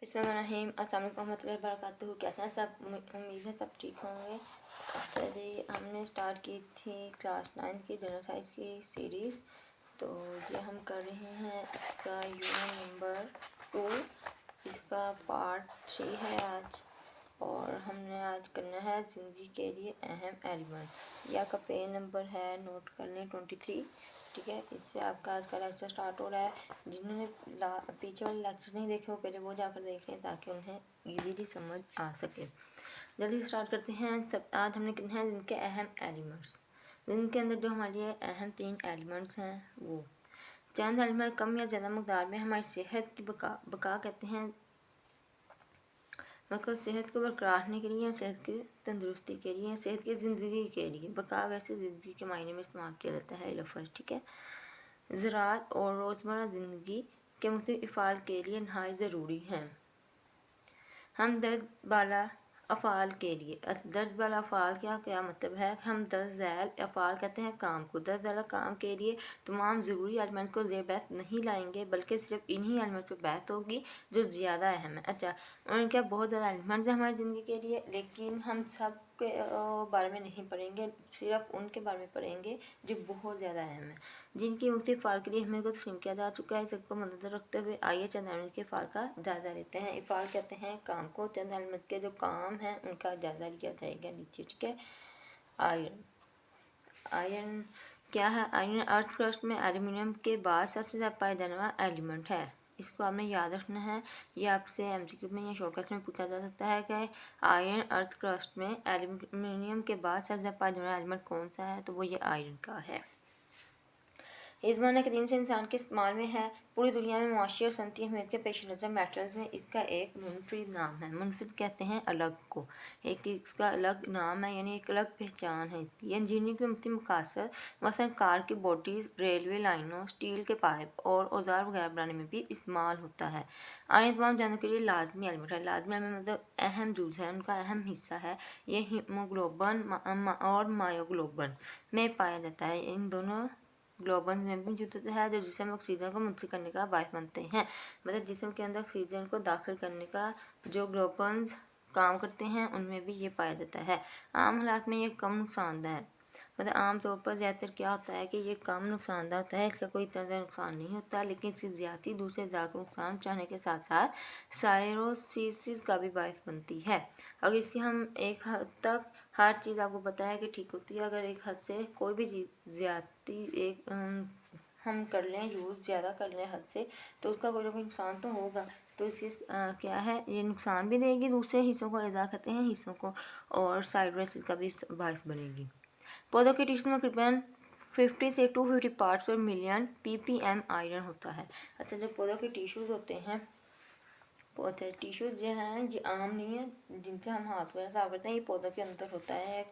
बिस्मिल्लाहिर्रहमानिर्रहीम। अस्सलाम वालेकुम रहमतुल्लाहि व बरकातुहू। कैसे हैं सब? उम्मीद है सब ठीक होंगे। चलिए, हमने स्टार्ट की थी क्लास 9 की जनरल साइंस की सीरीज़। तो ये हम कर रहे हैं इसका यूनिट नंबर 2, इसका पार्ट 3 है आज। और हमने आज करना है ज़िंदगी के लिए अहम एलिमेंट। यह का पेज नंबर है, नोट कर लें, 23। ठीक है, इससे आपका आज का लेक्चर स्टार्ट हो रहा है। जिन्होंने पीछे वाले लेक्चर नहीं देखे वो पहले वो जाकर देखें ताकि उन्हें इजीली समझ आ सके। जल्दी स्टार्ट करते हैं। सब आज हमने करना है जिनके अहम एलिमेंट्स। जिनके अंदर जो हमारे लिए अहम 3 एलिमेंट्स हैं वो चंद एलिमेंट कम या ज़्यादा मकदार में हमारी सेहत की बका कहते हैं, मतलब सेहत को बरकरार रखने के लिए, सेहत की तंदुरुस्ती के लिए, सेहत की ज़िंदगी के लिए। बका वैसे ज़िंदगी के मायने में इस्तेमाल किया जाता है लफ्ज़। ठीक है, ज़राअत और रोज़मर्रा ज़िंदगी के मुख्तलिफ़ अफ़आल के लिए नहायत ज़रूरी हैं। हम दर्द वाला अफ़आल के लिए, दर्द वाला अफ़आल क्या मतलब है? हम दर्द झैल अफ़आल कहते हैं काम को। दर्द वाला काम के लिए तमाम ज़रूरी एलिमेंट्स को ज़ेर बहस नहीं लाएंगे, बल्कि सिर्फ इन्हीं एलिमेंट्स पर बहस होगी जो ज़्यादा अहम है। अच्छा, उनके बहुत ज़्यादा एलिमेंट्स हैं हमारी ज़िंदगी के लिए, लेकिन हम सब के बारे में नहीं पढ़ेंगे, सिर्फ उनके बारे में पढ़ेंगे जो बहुत ज़्यादा अहम है, जिनकी मुख्तलिफ़ फ़ाल के लिए हमें को तस्लीम किया जा चुका है। सबको मद्देनज़र रखते हुए आइए चंद एलिमेंट के फ़ाल का जायज़ा लेते हैं। इफ़ाल कहते हैं काम को, चंद एलिमेंट के जो काम हैं उनका जायज़ा लिया जाएगा नीचे। ठीक है, आयरन। आयरन क्या है? आयरन अर्थ क्रस्ट में एल्यूमिनियम के बाद सबसे ज़्यादा पाया जाने वाला एलिमेंट है। इसको आपने याद रखना है। ये आपसे एमसीक्यू में या शॉर्टकट में पूछा जा सकता है कि आयरन अर्थ क्रस्ट में एल्यूमिनियम के बाद सबसे ज़्यादा पाया जाने वाला एलिमेंट कौन सा है, तो वो ये आयरन का है। इस ज़माना कदीम से इंसान के इस्तेमाल में है। पूरी दुनिया में मुआशी और सनती अहमियत के पेश नज़र मेटल्स में इसका एक मुनफरिद नाम है। मुनफरिद कहते हैं अलग को, एक इसका अलग नाम है, यानी एक अलग पहचान है इसकी। ये इंजीनियरिंग के मुख्तलिफ मकासद, मसलन कार की बॉडीज़, रेलवे लाइनों, स्टील के पाइप और औजार वगैरह बनाने में भी इस्तेमाल होता है। आयरन तमाम जानों के लिए लाजमी एलिमेंट है। लाजमी एलिमेंट मतलब अहम जुज़ है, उनका अहम हिस्सा है। ये हीमोग्लोबिन और मायोग्लोबिन में पाया जाता है। इन दोनों ग्लोबन्स में भी मौजूद होता है जो जिस्म में ऑक्सीजन को मुंतकिल करने का बायस बनते हैं। मतलब जिस्म के अंदर ऑक्सीजन को दाखिल करने का जो ग्लोबन्स काम करते हैं उनमें भी ये पाया जाता है। आम हालात में ये कम नुकसानदेह है। मतलब आम तौर पर ज़्यादातर क्या होता है कि ये कम नुकसानदेह होता है, इसका कोई इतना ज़्यादा नुकसान नहीं होता, लेकिन इसकी ज़्यादती दूसरे अज़ा को नुकसान पहुँचाने के साथ साथ सायरोसिस का भी बायस बनती है। अगर इसकी हम एक हद तक हर चीज़ आपको पता है कि ठीक होती है, अगर एक हद से कोई भी चीज़ ज़्यादती एक हम कर लें, यूज़ ज़्यादा कर लें हद से, तो उसका कोई ना कोई नुकसान तो होगा। तो इसकी क्या है, ये नुकसान भी देगी दूसरे हिस्सों को, अज़ा कहते हैं हिस्सों को, और साइरोसिस का भी बायस बनेगी। पौधों के टिश्यू में तकरीबन 50 से 250 पार्ट्स पर मिलियन ppm आयरन होता है। अच्छा, जो पौधों के टिश्यूज़ होते हैं, पौधे टिश्यूज़ जो हैं ये आम नहीं है जिनसे हम हाथ वगैरह साफ करते हैं, ये पौधों के अंदर होता है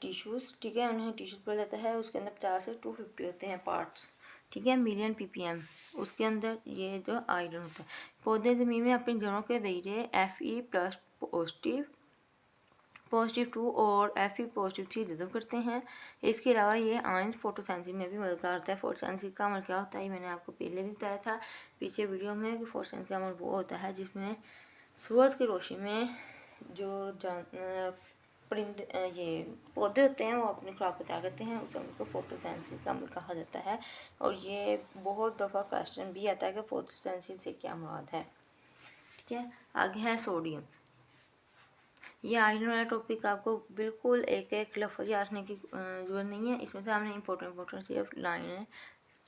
टिश्यूज़। ठीक है, उन्हें टिश्यूज़ बोला जाता है। उसके अंदर 50 से 250 होते हैं पार्ट्स। ठीक है, मिलियन ppm, उसके अंदर ये जो आयरन होता है। पौधे ज़मीन में अपनी जड़ों के ज़रिए Fe+ पॉजिटिव 2 और Fe पॉजिटिव 3 जज़ब करते हैं। इसके अलावा ये आयंस फोटोसेंसिस में भी मददगार होता है। फोटोसेंसिस का अमल क्या होता है, मैंने आपको पहले भी बताया था पीछे वीडियो में कि फोटोसेंसिस का अमल वो होता है जिसमें सूरज की रोशनी में जो परिंदे ये पौधे होते हैं वो अपनी खुराक तैयार करते हैं, उस अमल को फोटोसेंसिस का अमल कहा जाता है। और ये बहुत दफ़ा क्वेश्चन भी आता है कि फोटोसेंसिस से क्या मुराद है। ठीक है, आगे है सोडियम। ये आयरन वाला टॉपिक आपको बिल्कुल एक एक लफ्ज़ याद रखने की ज़रूरत नहीं है। इसमें से हमने इंपॉर्टेंट सिर्फ लाइन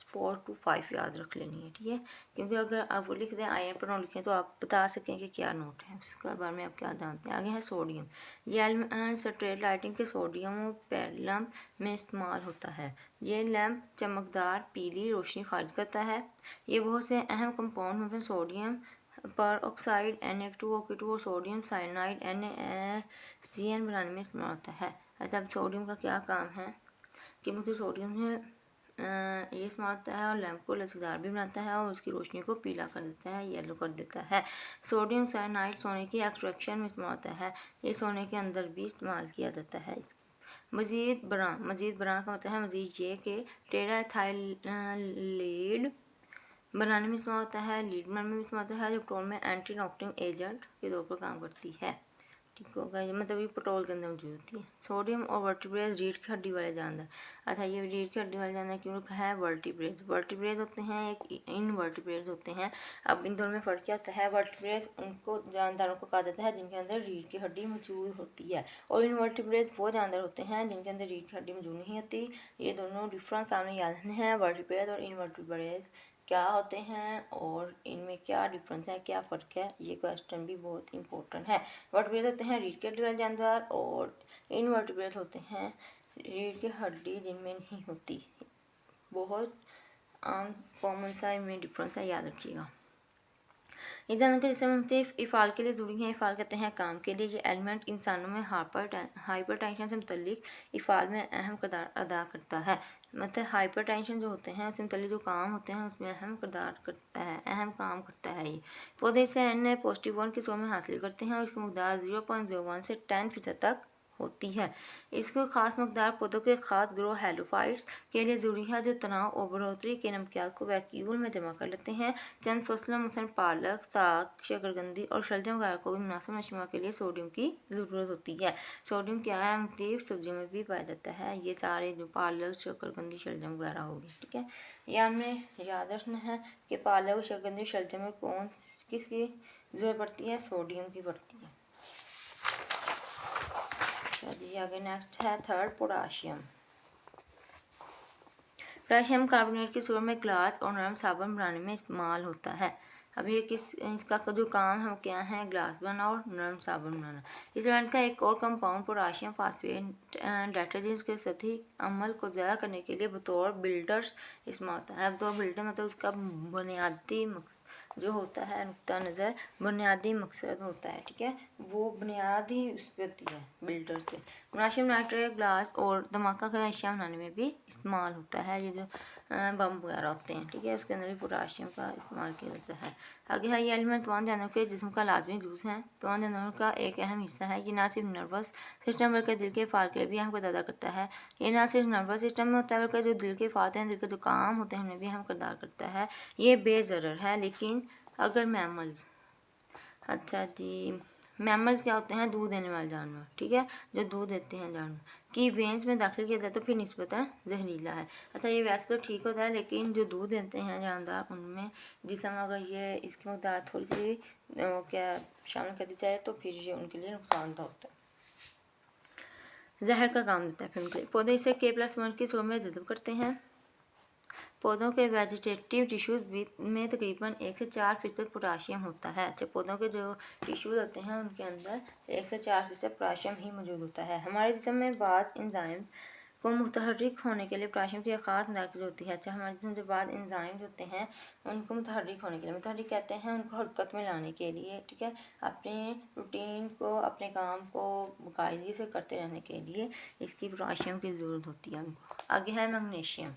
4 to 5 याद रख लेनी है। ठीक है, क्योंकि अगर आप लिख दें आयरन पर नोट लिखें तो आप बता सकें कि क्या नोट है, उसके बारे में आप क्या जानते हैं। आगे है सोडियम। ये एलिमेंट स्ट्रीट लाइटिंग के सोडियम पेंडुलम में इस्तेमाल होता है। ये लैम्प चमकदार पीली रोशनी खारिज करता है। ये बहुत से अहम कंपाउंड मतलब सोडियम पर ऑक्साइड Na2O2 और सोडियम साइनाइड NaCN बनाने में इस्तेमाल होता है। अच्छा, अब सोडियम का क्या काम है कि मुझे सोडियम है ये इस्तेमाल होता है और लैंप को लचकदार भी बनाता है और उसकी रोशनी को पीला कर देता है, येलो कर देता है। सोडियम साइनाइड सोने की एक्सट्रैक्शन में इस्तेमाल होता है। ये सोने के अंदर भी इस्तेमाल किया जाता है। मज़ीद बरां का मतलब है मज़ीद ये कि टेराथाइलेट बनाने में इस्तेमाल होता है, लीड बनाने में इस्तेमाल होता है, जो पेट्रोल में एंटी नॉक्टिंग एजेंट के तौर पर काम करती है। ठीक होगा, ये मतलब ये पेट्रोल के अंदर मौजूद होती है। सोडियम और वर्टिब्रेट्स रीढ़ की हड्डी वाले जानवर। अच्छा, ये रीढ़ की हड्डी वाले जानवर क्यों है वर्टिब्रेट्स। वर्टिब्रेट्स होते हैं एक इनवर्टिब्रेट्स होते हैं। अब इन दोनों में फ़र्क क्या होता है। वर्टिब्रेट्स उनको जानदारों को कहा जाता है जिनके अंदर रीढ़ की हड्डी मौजूद होती है, और इनवर्टिब्रेट्स वो जानवर होते हैं जिनके अंदर रीढ़ की हड्डी मौजूद नहीं होती। ये दोनों डिफरेंस सामने याद रखने हैं, वर्टिब्रेट्स और इनवर्टिब्रेट्स क्या होते हैं और इनमें क्या डिफरेंस है, क्या फ़र्क है। ये क्वेश्चन भी बहुत इंपॉर्टेंट है। वर्टिब्रेट होते हैं रीढ़ की हड्डी वाले जानवर, और इनवर्टिब्रेट होते हैं रीढ़ की हड्डी जिनमें नहीं होती। बहुत आम कॉमन सा इनमें डिफरेंस है, याद रखिएगा। ये जानवर के जिसम मुख्तलिफ इफ़ाल के लिए जुड़ी हैं। इफ़ाल कहते हैं काम के लिए। ये एलिमेंट इंसानों में हाइपरटेंशन से मुतल्लिक इफ़ाल में अहम किरदार अदा करता है। मतलब हाइपरटेंशन जो होते हैं उससे मुतल्लिक जो काम होते हैं उसमें अहम किरदार करता है, अहम काम करता है। ये पौधे से एन पॉजिटिव की सूरत में हासिल करते हैं और इसकी मकदार 0.01 से 10% तक होती है। इसको ख़ास मकदार पौधों के ख़ास ग्रोह हेलोफाइट्स के लिए ज़रूरी है जो तनाव और बढ़ोतरी के नमकियात को वैक्यूल में जमा कर लेते हैं। चंद फसलों मसलन पालक, साग, शकरकंदी और शलजम वगैरह को भी मुनासिब नशों के लिए सोडियम की ज़रूरत होती है। सोडियम क्या है, मुख्तलिफ सब्जियों में भी पाया जाता है। ये सारे जो पालक, शकरकंदी, शलजम वगैरह होगी, ठीक है। या हमें याद रखना है कि पालक, शकरकंदी, शलजम में किसकी ज़रूरत पड़ती है, सोडियम की पड़ती है। आगे नेक्स्ट है थर्ड, पोटाशियम। पोटाशियम कार्बोनेट की सूरत में ग्लास और नरम साबुन बनाने में इस्तेमाल होता है। अब ये इसका जो काम है क्या है, ग्लास बनाना और नरम साबुन बनाना। इस एलिमेंट का एक और कंपाउंड पोटाशियम फास्फेट डिटर्जेंट्स के सतही अमल को ज़्यादा करने के लिए बतौर बिल्डर्स इस्तेमाल होता है। बतौर बिल्डर मतलब उसका बुनियादी जो होता है नुक्ता नज़र, बुनियादी मकसद होता है, ठीक है। वो बुनियाद ही उस पर होती है, बिल्डर से। पोटाशियम नाइट्रेट ग्लास और धमाका का अशिया बनाने में भी इस्तेमाल होता है। ये जो बम वगैरह होते हैं, ठीक है, उसके अंदर भी पोटाशियम का इस्तेमाल किया जाता है। आगे है ये एलिमेंट तमाम जानवरों के जिस्म का लाजमी जूस है, तमाम जानवरों का एक अहम हिस्सा है। ये ना सिर्फ नर्वस सिस्टम बल्कि दिल के फाल के लिए भी अहम किरदार अदा करता है। ये ना सिर्फ नर्वस सिस्टम में होता है बल्कि जो दिल के फाल हैं, दिल के जो काम होते हैं उनमें भी अहम किरदार करता है। ये बेज़रर है, लेकिन अगर मैमल्स, अच्छा जी, मैमल्स क्या होते हैं, दूध देने वाले जानवर, ठीक है, जो दूध देते हैं जानवर की वेंस में दाखिल किया जाए तो फिर निस्बतन जहरीला है। अच्छा, ये वैसे तो ठीक होता है, लेकिन जो दूध देते हैं जानदार उनमें जिसम अगर ये इसकी मकदार थोड़ी सी क्या शामिल कर दी जाए तो फिर ये उनके लिए नुकसानदा होता है, जहर का काम देता है फिर उनके लिए। पौधे इसे K+1 की सूरत में जज़ब करते हैं। पौधों के वेजिटेटिव टिश्यूज़ में तकरीबन 1 से 4% पोटाशियम होता है। अच्छा, पौधों के जो टिश्यूज़ होते हैं उनके अंदर 1 से 4% पोटाशियम ही मौजूद होता है। हमारे जिस्म में बाज़ एंजाइम को मुतहर्रिक होने के लिए पोटाशियम की एक ख़ास मकदार की ज़रूरत होती है। अच्छा, हमारे जिस्म जो बाद एंजाइम होते हैं उनको मुतहर्रिक होने के लिए, मुतहर्रिक कहते हैं उनको हरकत में लाने के लिए, ठीक है, अपने रूटीन को, अपने काम को बाकायदगी से करते रहने के लिए इसकी पोटाशियम की ज़रूरत होती है उनको। आगे है मैग्नीशियम।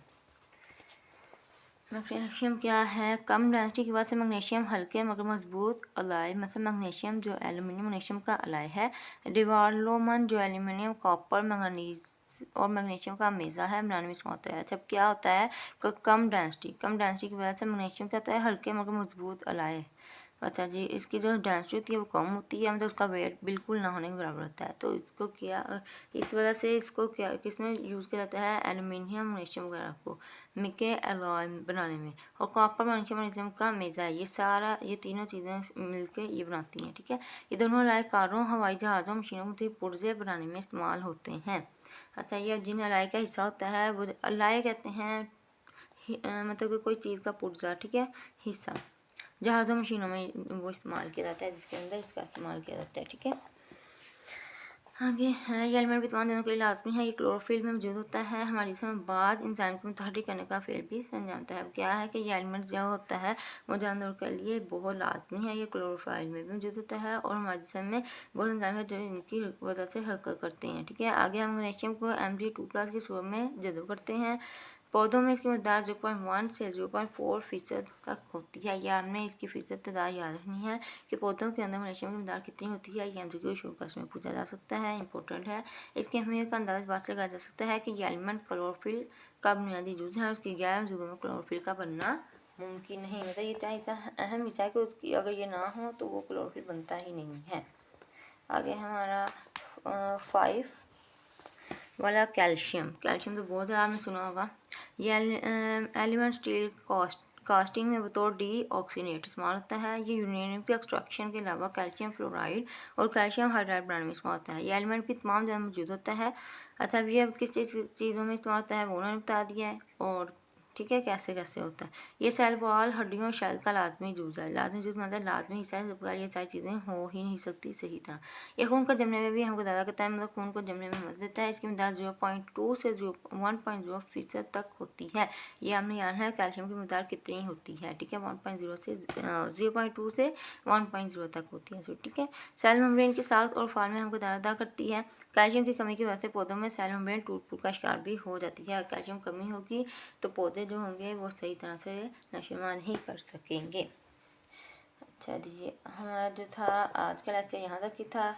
मैग्नीशियम क्या है, कम डेंसिटी की वजह से मैग्नीशियम हल्के मगर मजबूत अलाय, मतलब मैग्नीशियम जो एल्यूमिनियम मैग्नीशियम का अलाय है। डिवालोमन जो एल्यूमिनियम, कॉपर, मैंगनीज और मैग्नीशियम का मेज़ा है, बनाने में इस्तेमाल होता है। जब क्या होता है, कम डेंसिटी की वजह से मैग्नीशियम क्या होता है, हल्के मगर मजबूत अलाय। अच्छा जी, इसकी जो डेंसिटी होती है वो कम होती है, मतलब उसका वेट बिल्कुल ना होने के बराबर होता है। तो इसको क्या, इस वजह से इसको क्या किसमें यूज़ किया जाता है, एल्यूमिनियम मैग्नीशियम वगैरह को मिके एलॉय बनाने में। और कॉपर मैग्नीशियम का मेज़ा है, ये तीनों चीज़ें मिलकर ये बनाती हैं, ठीक है। ये दोनों अलाय कारों, हवाई जहाज़ों, मशीनों के पुर्जे बनाने में इस्तेमाल होते हैं। अच्छा, ये जिन अलाय का हिस्सा होता है वो अलाय कहते हैं, मतलब कोई चीज़ का पुर्जा, ठीक है, हिस्सा। जहाज़ों मशीनों में वो इस्तेमाल किया जाता है जिसके अंदर इसका इस्तेमाल किया जाता है, ठीक है। आगे है ये एलिमेंट भी तमाम जानवरों के लिए लाजमी है। ये क्लोरोफिल में मौजूद होता है। हमारे जिस्म में बाद एंजाइम को मुतहर्रिक करने का फेल भी समझाता है। क्या है कि ये एलिमेंट जो होता है वो जानवरों के लिए बहुत लाजमी है। ये क्लोरोफाइल में भी मौजूद होता है और हमारे जिस्म में बहुत एंजाइम है जो इनकी वजह से हरकत करते हैं, ठीक है। आगे हम मैग्नीशियम को Mg2+ की सूरत में जज़ब करते हैं। पौधों में इसकी मकदार 0.1 से 0.4% तक होती है। या हमें इसकी फ़ीसद तादाद याद रखनी है कि पौधों के अंदर मैग्नीशियम की मकदार कितनी होती है। ये MCQ शुरू क्लास में पूछा जा सकता है, इंपॉर्टेंट है। इसकी अहमियत का अंदाज़ा इस बात से लगाया जा सकता है कि ये एलिमेंट क्लोरोफिल का बुनियादी जुज़ है और उसकी गैर मौजूदगी में क्लोरोफिल का बनना मुमकिन नहीं, मतलब ये इतना अहम हिस्सा है कि उसकी अगर ये ना हो तो वो क्लोरोफिल बनता ही नहीं है। आगे हमारा 5 वाला कैल्शियम। कैल्शियम तो बहुत ज़्यादा आपने सुना होगा। ये एलिमेंट स्टील कास्टिंग में बतौर डी ऑक्सीनेट इस्तेमाल होता है। ये यूरेनियम के एक्सट्रैक्शन के अलावा कैल्शियम फ्लोराइड और कैल्शियम हाइड्राइड बनाने में इस्तेमाल होता है। ये एलिमेंट भी तमाम जगह मौजूद होता है। अतः ये किस चीज़ों में इस्तेमाल होता है वो उन्होंने बता दिया है, और ठीक है कैसे कैसे होता है। ये सेल वॉल हड्डियों और शेल का लाजमी जुज़ है। लाजमी जुज़ मतलब लाजमी हिस्सा है, जब ये सारी चीज़ें हो ही नहीं सकती सही तरह। ये खून को जमने में भी हमको ज़्यादा करता है, मतलब खून को जमने में मदद देता है। इसकी मिक़दार 0.2 से 1.0% तक होती है। ये हमने याद है कैल्शियम की मिक़दार कितनी होती है, ठीक है, 1.0 से 0.2 से 1.0 तक होती है। ठीक है, सेल मेम्ब्रेन की साख्त और फॉर्म में हमको अदा करती है। कैल्शियम की कमी की वजह से पौधों में सेल मेम्ब्रेन टूट का शिकार भी हो जाती है। कैल्शियम कमी होगी तो पौधे जो होंगे वो सही तरह से नशोमान नहीं कर सकेंगे। अच्छा जी, हमारा जो था आज का लेक्चर यहाँ तक ही था।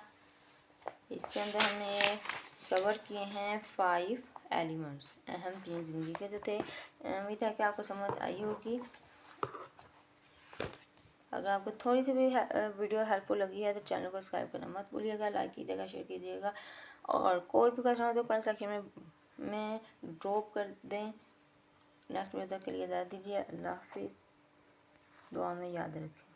इसके अंदर हमने कवर किए हैं 5 एलिमेंट्स, अहम 3 ज़िंदगी के जो थे। उम्मीद है कि आपको समझ आई होगी। अगर आपको थोड़ी सी भी वीडियो हेल्पफुल लगी है तो चैनल को सब्सक्राइब करना मत भूलिएगा, लाइक कीजिएगा, शेयर कीजिएगा, और कोई भी क्वेश्चन हो तो कमेंट सेक्शन में ड्रॉप कर दें। नेक्स्ट वीडियो तक के लिए इजाज़त दीजिए। अल्लाह हाफिज़, दुआ में याद रखें।